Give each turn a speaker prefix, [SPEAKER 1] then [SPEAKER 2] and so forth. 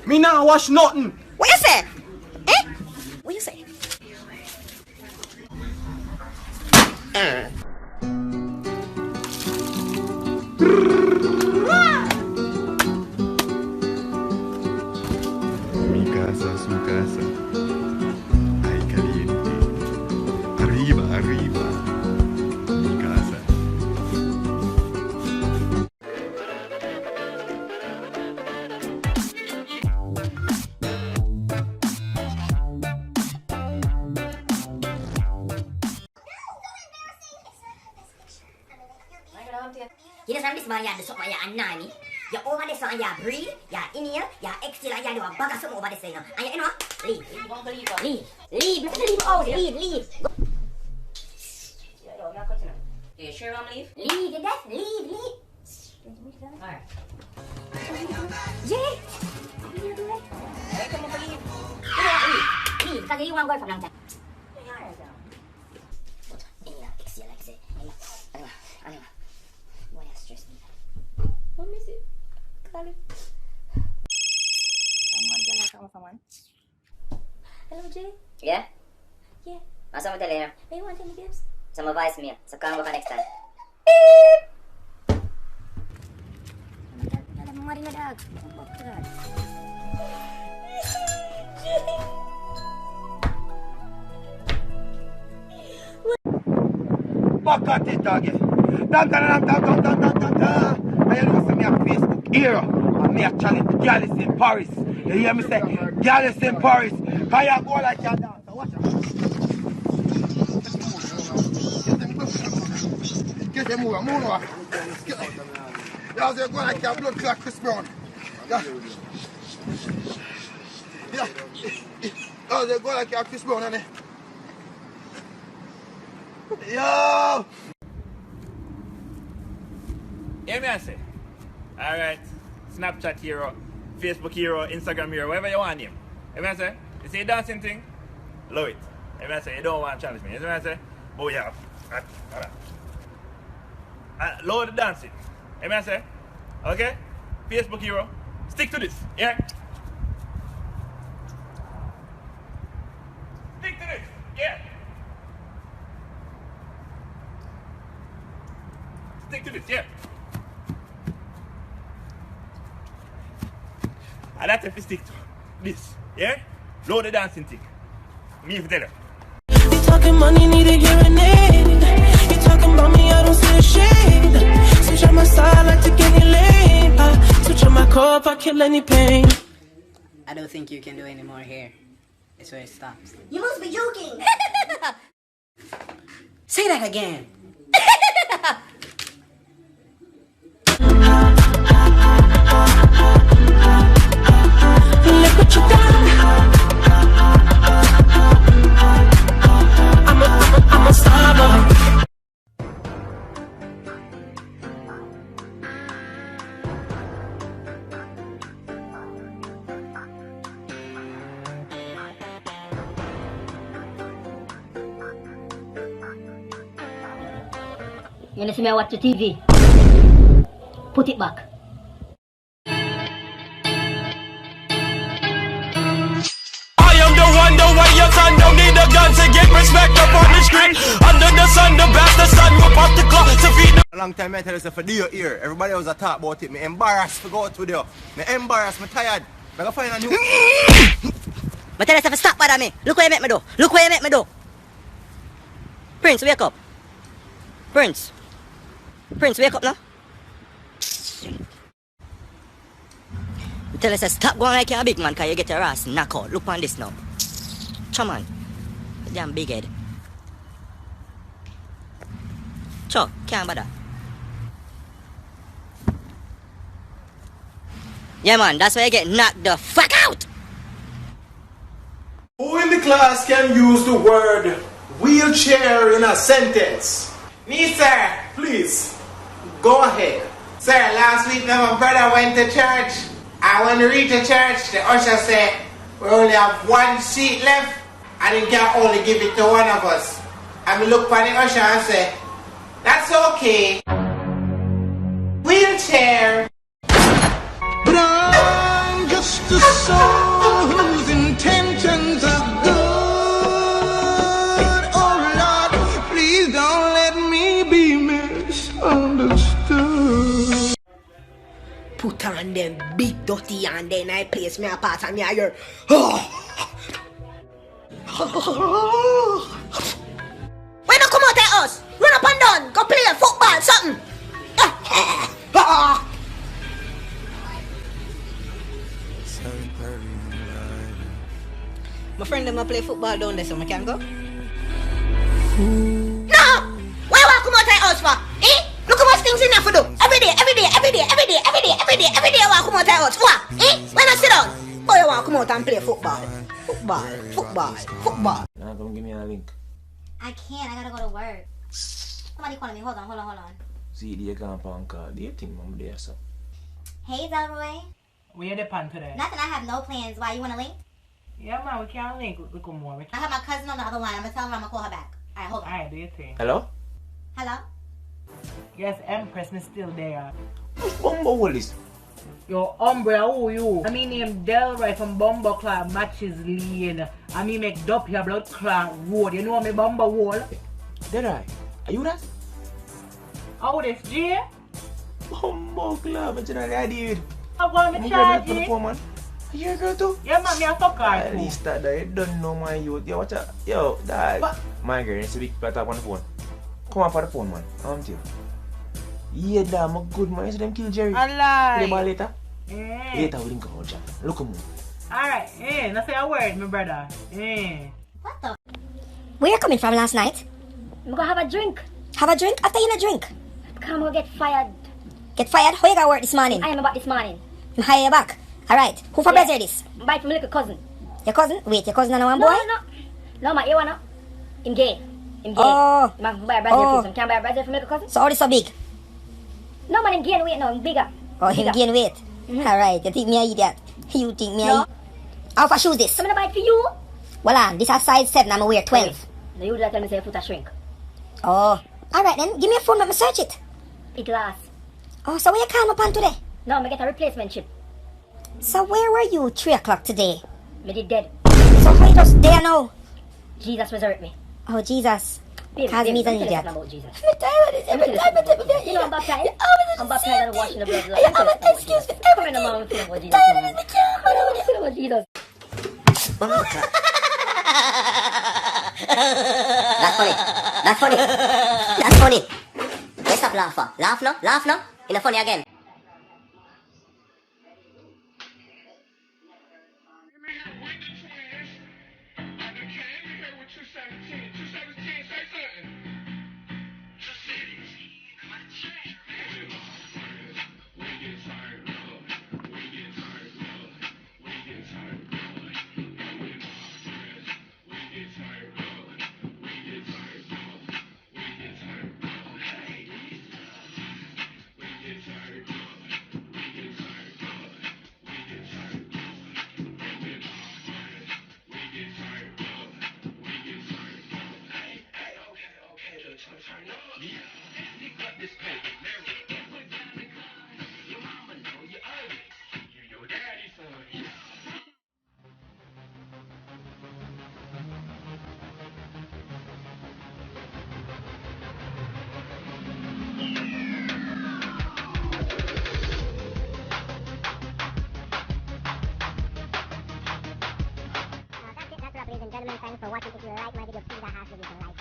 [SPEAKER 1] Me nah wash nothing.
[SPEAKER 2] What you say? Eh? What you say?
[SPEAKER 3] Mi casa, su casa. Ay, caliente. Arriba, arriba. Mi casa.
[SPEAKER 2] You just this man, you do something, you annoy me. You over this one, you breathe, you in here, you exhale, and you do a bag of something over this, you know. And you know, leave. Leave. Leave out, leave. Go.
[SPEAKER 4] You sure I'm leave?
[SPEAKER 2] Leave, you deaf, leave.
[SPEAKER 4] Alright.
[SPEAKER 2] Jay!
[SPEAKER 4] Hey, come on, leave.
[SPEAKER 2] Leave, because you want to go for a long time.
[SPEAKER 4] What is it? Hello, Jay.
[SPEAKER 2] Yeah?
[SPEAKER 4] Yeah.
[SPEAKER 2] What's up with the later?
[SPEAKER 4] Hey, you want to tell me gifts?
[SPEAKER 2] Some advice me, so come back next time.
[SPEAKER 4] Mari na dag.
[SPEAKER 1] Back at it again. Dun. I know some me a Facebook hero. And me a challenge the girls in Paris. You hear me say? Girls in Paris. Can you go like your dancer? Watch out.
[SPEAKER 3] Get them move on. Yeah, they're going like your blood clot Chris Brown. Yeah. Oh, they're going like your Chris Brown, honey. Yo!
[SPEAKER 5] Hear me I say? Alright. Snapchat hero, Facebook hero, Instagram hero, whatever you want him. Hear me I say? You see the dancing thing? Love it. Hear me I say? You don't want to challenge me. You see me I say? But we have. Lower the dancing. Hear me I say? Okay? Facebook hero. Stick to this. Yeah? Stick to this. Yeah? Stick to this, yeah. And that's if you stick to this, yeah? Load the dancing thing. Me if you tell you.
[SPEAKER 6] You talking money, need a hearing aid. You talking about me, I don't see a shade. Switch on my side, like to get any lane. Switch on my car if I kill any pain.
[SPEAKER 7] I don't think you can do any more here. It's where it stops.
[SPEAKER 2] You must be joking.
[SPEAKER 7] Say that again.
[SPEAKER 6] Look what you done. I'm a star boy.
[SPEAKER 2] You want to see me watch the TV? Put it back.
[SPEAKER 6] Wonder why your son don't need a gun to get respect up on the street. Under the sun, the best sun will pop the clock to feed the...
[SPEAKER 1] A long time I tell you, for do your ear. Everybody was a talk about it. Me embarrassed to go out with you. Me embarrassed, me tired. I go find a new...
[SPEAKER 2] But tell yourself to stop bother me. Look what you make me do. Look what you make me do. Prince, wake up. Prince, wake up now. Tell us to stop going like you're a big man, cause you get your ass knocked out. Look on this now. Come on. You damn big head. Cho, can't bother. Yeah man, that's why you get knocked the fuck out!
[SPEAKER 8] Who in the class can use the word wheelchair in a sentence?
[SPEAKER 9] Me, sir.
[SPEAKER 8] Please, go ahead.
[SPEAKER 9] Sir, last week my brother went to church. And when we reached the church, the usher said, we only have one seat left and he can only give it to one of us. And we looked for the usher and said, that's okay. Wheelchair.
[SPEAKER 8] But I'm just
[SPEAKER 6] the soul whose intentions are good. Oh Lord, please don't let me be misunderstood.
[SPEAKER 7] Put on them big dirty and then I place me apart and me a hear. When you come out of us, run up and down, go play football, something. My friend them a play football down there, so I can go. No! Why you want to come out of us for? Eh? Look how much things in there for do. Every day, I want to come out of us. What? Eh? When I sit down, why you want to come out and play football? Football.
[SPEAKER 10] Nah, come give me a link.
[SPEAKER 4] I can't. I gotta go to work. Somebody calling me. Hold on.
[SPEAKER 10] See, you can't call. Do you think I'm there, so?
[SPEAKER 4] Hey, Delroy.
[SPEAKER 11] Where you depend today?
[SPEAKER 4] Nothing. I have no plans. Why? You wanna link?
[SPEAKER 11] Yeah, man, we can't link. We come more.
[SPEAKER 4] I have my cousin on the other line. I'm gonna tell her I'm gonna call her back. Alright, hold on.
[SPEAKER 11] Alright, do your thing.
[SPEAKER 10] Hello?
[SPEAKER 11] Yes, Empress is still there.
[SPEAKER 10] Who's Bumbo Willis?
[SPEAKER 11] Yo, Umbra, who you? I mean, name Delroy from Bumbo Club Matches Lane. I mean, make Dup your blood clot road. You know me, Bumbo Wall?
[SPEAKER 10] Delroy, are you that?
[SPEAKER 11] Oh, this G?
[SPEAKER 10] Bumbo Club, generally I did.
[SPEAKER 11] I'm going to charge you.
[SPEAKER 10] You hear girl too?
[SPEAKER 11] Yeah, man, me a fuck her
[SPEAKER 10] At
[SPEAKER 11] too.
[SPEAKER 10] least that you don't know my youth. Yo, watch out. Yo, dad. My girl, it's a big better on the phone. Come on for the phone, man. I'm you. Yeah, damn, a good man. You see them kill Jerry.
[SPEAKER 11] Allah.
[SPEAKER 10] Play ball later?
[SPEAKER 11] Yeah.
[SPEAKER 10] Later, we didn't go out, look at me.
[SPEAKER 11] Alright, now say a word, my brother.
[SPEAKER 2] What the? Where you coming from last night?
[SPEAKER 4] I'm gonna have a drink.
[SPEAKER 2] Have a drink? After you a drink?
[SPEAKER 4] I'm gonna get fired.
[SPEAKER 2] Get fired? How you got work this morning?
[SPEAKER 4] I am about this morning.
[SPEAKER 2] I'm hire you back. Alright. Who for brother this?
[SPEAKER 4] Buy from my little cousin.
[SPEAKER 2] Your cousin? Wait, your cousin and one boy?
[SPEAKER 4] No, my ear no. Him gay.
[SPEAKER 2] Oh.
[SPEAKER 4] I'm buy a brother from. Can I buy a brother from little cousin?
[SPEAKER 2] So how this so big?
[SPEAKER 4] No, man, him gain weight. No, him bigger.
[SPEAKER 2] Oh, him gain weight. Alright, you think me a idiot? You think me a idiot? How for shoes this?
[SPEAKER 4] I'm gonna buy it for you.
[SPEAKER 2] Well, this is size 7, I'm wear 12.
[SPEAKER 4] No, you just tell me say foot a shrink.
[SPEAKER 2] Oh. Alright then, give me a phone, let me search it.
[SPEAKER 4] It glass.
[SPEAKER 2] Oh, so where you come upon today?
[SPEAKER 4] No, I'm gonna get a replacement chip.
[SPEAKER 2] So where were you 3 o'clock today?
[SPEAKER 4] Me did dead.
[SPEAKER 2] So how you just there now?
[SPEAKER 4] Jesus resurrect me.
[SPEAKER 2] Oh, Jesus.
[SPEAKER 4] Baby,
[SPEAKER 2] Cause me an
[SPEAKER 4] baby,
[SPEAKER 2] idiot.
[SPEAKER 4] about Jesus.
[SPEAKER 2] I'm tired of this every time.
[SPEAKER 4] You know I'm baptized. I'm baptized and washing the blood.
[SPEAKER 2] Excuse me.
[SPEAKER 4] Come in the morning, feel about Jesus. Feel about Jesus.
[SPEAKER 2] That's funny. Let's stop laughing. Laugh now. It's funny again.
[SPEAKER 12] Ladies and gentlemen, thanks for watching. If you like my video, please I ask you to like.